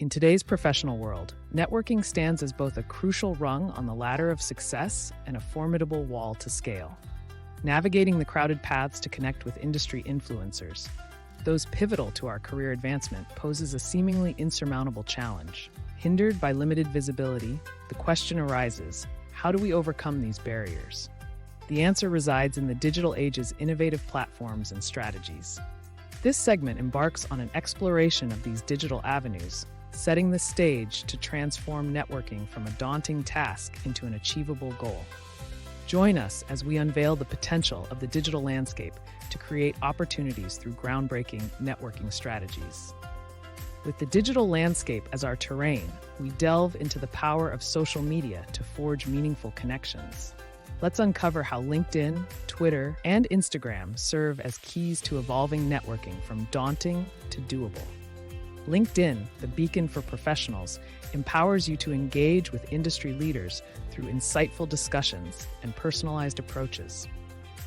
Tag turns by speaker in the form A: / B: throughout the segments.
A: In today's professional world, networking stands as both a crucial rung on the ladder of success and a formidable wall to scale. Navigating the crowded paths to connect with industry influencers, those pivotal to our career advancement, poses a seemingly insurmountable challenge. Hindered by limited visibility, the question arises, how do we overcome these barriers? The answer resides in the digital age's innovative platforms and strategies. This segment embarks on an exploration of these digital avenues, setting the stage to transform networking from a daunting task into an achievable goal. Join us as we unveil the potential of the digital landscape to create opportunities through groundbreaking networking strategies. With the digital landscape as our terrain, we delve into the power of social media to forge meaningful connections. Let's uncover how LinkedIn, Twitter, and Instagram serve as keys to evolving networking from daunting to doable. LinkedIn, the beacon for professionals, empowers you to engage with industry leaders through insightful discussions and personalized approaches.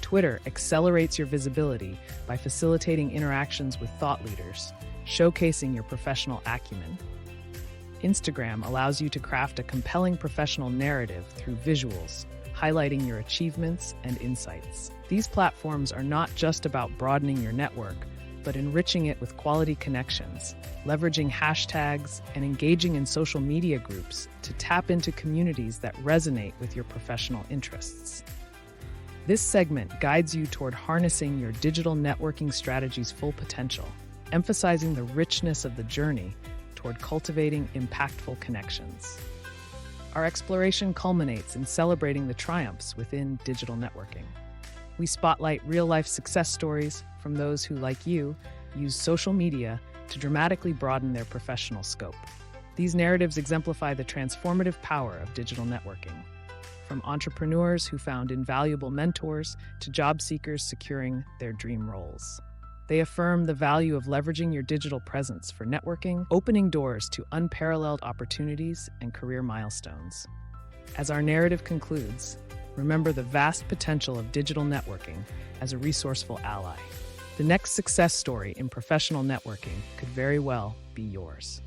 A: Twitter accelerates your visibility by facilitating interactions with thought leaders, showcasing your professional acumen. Instagram allows you to craft a compelling professional narrative through visuals, highlighting your achievements and insights. These platforms are not just about broadening your network, but enriching it with quality connections, leveraging hashtags, and engaging in social media groups to tap into communities that resonate with your professional interests. This segment guides you toward harnessing your digital networking strategy's full potential, emphasizing the richness of the journey toward cultivating impactful connections. Our exploration culminates in celebrating the triumphs within digital networking. We spotlight real-life success stories from those who, like you, use social media to dramatically broaden their professional scope. These narratives exemplify the transformative power of digital networking, from entrepreneurs who found invaluable mentors to job seekers securing their dream roles. They affirm the value of leveraging your digital presence for networking, opening doors to unparalleled opportunities and career milestones. As our narrative concludes, remember the vast potential of digital networking as a resourceful ally. The next success story in professional networking could very well be yours.